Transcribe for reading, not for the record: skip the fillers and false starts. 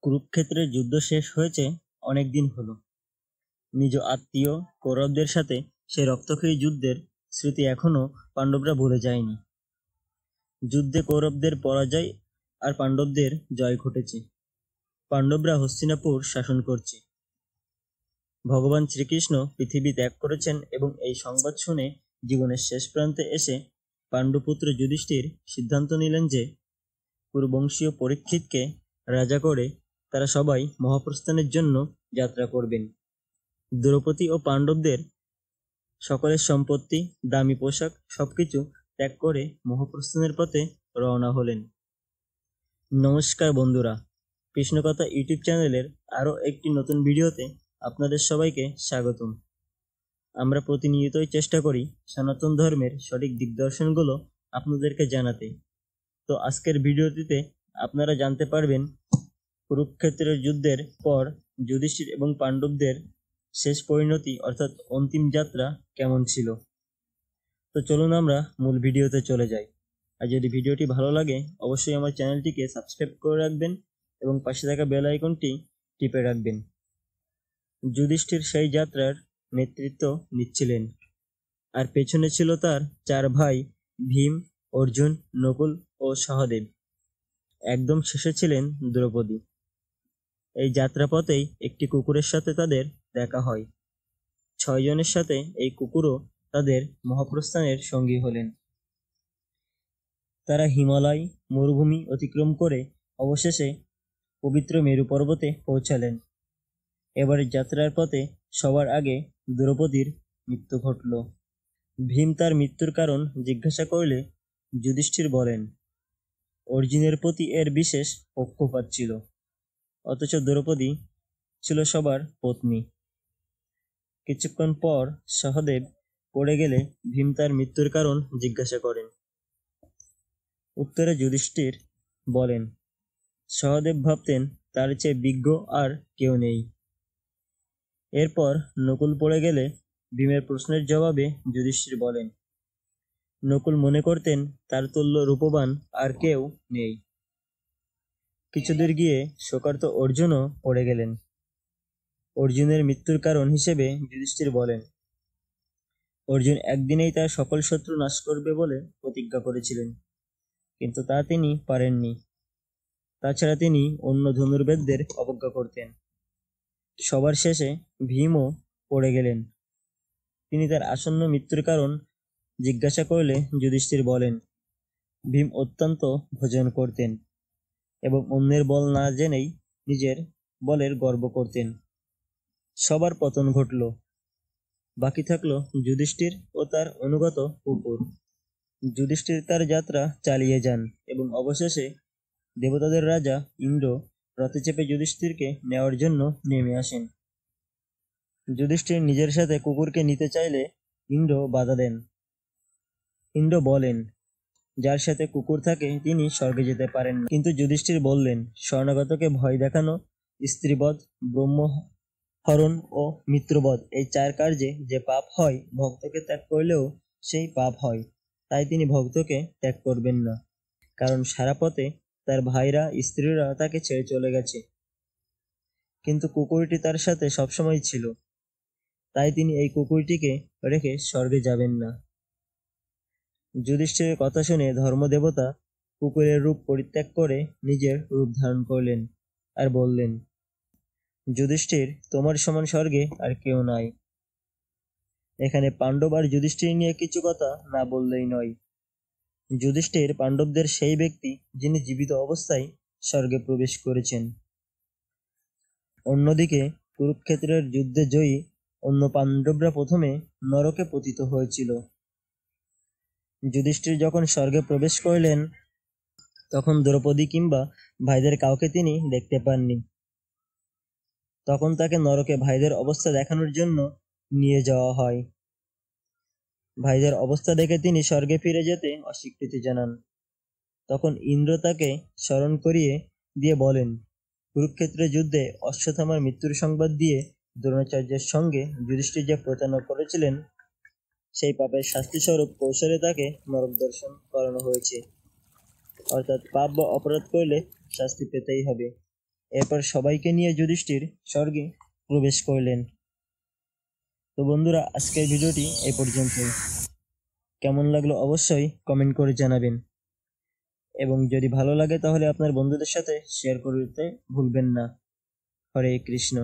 কুরুক্ষেত্রের যুদ্ধ শেষ হয়েছে অনেক দিন হলো। নিজ আত্মীয় কৌরবদের সাথে সেই রক্তক্ষয়ী যুদ্ধের স্মৃতি এখনো পাণ্ডবরা ভুলে যায়নি। যুদ্ধে কৌরবদের পরাজয় আর পাণ্ডবদের জয় ঘটেছে। পাণ্ডবরা হস্তিনাপুর শাসন করছে। ভগবান শ্রীকৃষ্ণ পৃথিবী ত্যাগ করেছেন এবং এই সংবাদ শুনে জীবনের শেষ প্রান্তে এসে পাণ্ডুপুত্র যুধিষ্ঠির সিদ্ধান্ত নিলেন যে কুরুবংশীয় পরীক্ষিতকে রাজা করে তারা সবাই মহাপ্রস্থানের জন্য যাত্রা করবেন। দ্রৌপদী ও পাণ্ডবদের সকলের সম্পত্তি, দামি পোশাক সবকিছু ত্যাগ করে মহাপ্রস্থানের পথে রওনা হলেন। নমস্কার বন্ধুরা, কৃষ্ণকথা ইউটিউব চ্যানেলের আরও একটি নতুন ভিডিওতে আপনাদের সবাইকে স্বাগতম। আমরা প্রতিনিয়তই চেষ্টা করি সনাতন ধর্মের সঠিক দিগদর্শনগুলো আপনাদেরকে জানাতে। তো আজকের ভিডিওটিতে আপনারা জানতে পারবেন কুরুক্ষেত্রের যুদ্ধের পর যুধিষ্ঠির এবং পাণ্ডবদের শেষ পরিণতি অর্থাৎ অন্তিম যাত্রা কেমন ছিল। তো চলুন আমরা মূল ভিডিওতে চলে যাই। আর যদি ভিডিওটি ভালো লাগে অবশ্যই আমার চ্যানেলটিকে সাবস্ক্রাইব করে রাখবেন এবং পাশে থাকা বেল আইকনটি টিপে রাখবেন। যুধিষ্ঠির সেই যাত্রার নেতৃত্ব নিচ্ছিলেন, আর পেছনে ছিল তার 4 ভাই ভীম, অর্জুন, নকুল ও সহদেব। একদম শেষে ছিলেন দ্রৌপদী। এই যাত্রাপথেই একটি কুকুরের সাথে তাদের দেখা হয়। 6 জনের সাথে এই কুকুরও তাদের মহাপ্রস্থানের সঙ্গী হলেন। তারা হিমালয় মরুভূমি অতিক্রম করে অবশেষে পবিত্র মেরু পর্বতে পৌঁছালেন। এবারের যাত্রার পথে সবার আগে দ্রৌপদীর মৃত্যু ঘটল। ভীম তার মৃত্যুর কারণ জিজ্ঞাসা করলে যুধিষ্ঠির বলেন অর্জুনের প্রতি এর বিশেষ পক্ষপাত ছিল, অথচ দ্রৌপদী ছিল সবার পত্নী। কিছুক্ষণ পর সহদেব পড়ে গেলে ভীম তার মৃত্যুর কারণ জিজ্ঞাসা করেন। উত্তরে যুধিষ্ঠির বলেন সহদেব ভাবতেন তার চেয়ে বিজ্ঞ আর কেউ নেই। এরপর নকুল পড়ে গেলে ভীমের প্রশ্নের জবাবে যুধিষ্ঠির বলেন নকুল মনে করতেন তার তুল্য রূপবান আর কেউ নেই। কিছুদূর গিয়ে শোকার্ত অর্জুনও পড়ে গেলেন। অর্জুনের মৃত্যুর কারণ হিসেবে যুধিষ্ঠির বলেন অর্জুন একদিনেই তার সকল শত্রু নাশ করবে বলে প্রতিজ্ঞা করেছিলেন, কিন্তু তা তিনি পারেননি। তাছাড়া তিনি অন্য ধনুর্বেদদের অবজ্ঞা করতেন। সবার শেষে ভীমও পড়ে গেলেন। তিনি তার আসন্ন মৃত্যুর কারণ জিজ্ঞাসা করলে যুধিষ্ঠির বলেন ভীম অত্যন্ত ভোজন করতেন এবং অন্যের বল না জেনেই নিজের বলের গর্ব করতেন। সবার পতন ঘটল। বাকি থাকলো যুধিষ্ঠির ও তার অনুগত কুকুর। যুধিষ্ঠির তার যাত্রা চালিয়ে যান এবং অবশেষে দেবতাদের রাজা ইন্দ্র রথে চেপে যুধিষ্ঠিরকে নেওয়ার জন্য নেমে আসেন। যুধিষ্ঠির নিজের সাথে কুকুরকে নিতে চাইলে ইন্দ্র বাধা দেন। ইন্দ্র বলেন যার সাথে কুকুর থাকে তিনি স্বর্গে যেতে পারেন না। কিন্তু যুধিষ্ঠির বললেন শরণাগতকে ভয় দেখানো, স্ত্রীবধ, ব্রহ্মহরণ ও মিত্রবধ এই 4 কার্যে যে পাপ হয় ভক্তকে ত্যাগ করলেও সেই পাপ হয়। তাই তিনি ভক্তকে ত্যাগ করবেন না, কারণ সারা পথে তার ভাইরা স্ত্রীরা তাকে ছেড়ে চলে গেছে, কিন্তু কুকুরটি তার সাথে সবসময় ছিল। তাই তিনি এই কুকুরটিকে রেখে স্বর্গে যাবেন না। যুধিষ্ঠিরের কথা শুনে ধর্মদেবতা কুকুরের রূপ পরিত্যাগ করে নিজের রূপ ধারণ করলেন আর বললেন যুধিষ্ঠির তোমার সমান স্বর্গে আর কেউ নাই। এখানে পাণ্ডব আর যুধিষ্ঠির নিয়ে কিছু কথা না বললেই নয়। যুধিষ্ঠির পাণ্ডবদের সেই ব্যক্তি যিনি জীবিত অবস্থায় স্বর্গে প্রবেশ করেছেন। অন্যদিকে কুরুক্ষেত্রের যুদ্ধে জয়ী অন্য পাণ্ডবরা প্রথমে নরকে পতিত হয়েছিল। যুধিষ্ঠির যখন স্বর্গে প্রবেশ করলেন তখন দ্রৌপদী কিংবা ভাইদের কাউকে তিনি দেখতে পাননি। তখন তাকে নরকে ভাইদের অবস্থা দেখানোর জন্য নিয়ে যাওয়া হয়। ভাইদের অবস্থা দেখে তিনি স্বর্গে ফিরে যেতে অস্বীকৃতি জানান। তখন ইন্দ্র তাকে স্মরণ করিয়ে দিয়ে বলেন কুরুক্ষেত্রের যুদ্ধে অশ্বত্থামার মৃত্যুর সংবাদ দিয়ে দ্রোণাচার্যের সঙ্গে যুধিষ্ঠির যে প্রতারণা করেছিলেন সেই পাপের শাস্তি স্বরূপ কৌশলে তাকে নরক দর্শন করানো হয়েছে। অর্থাৎ পাপ বা অপরাধ করলে শাস্তি পেতেই হবে। এরপর সবাইকে নিয়ে যুধিষ্ঠির স্বর্গে প্রবেশ করলেন। তো বন্ধুরা, আজকের ভিডিওটি এই পর্যন্তই। কেমন লাগলো অবশ্যই কমেন্ট করে জানাবেন, এবং যদি ভালো লাগে তাহলে আপনার বন্ধুদের সাথে শেয়ার করতে ভুলবেন না। হরে কৃষ্ণ।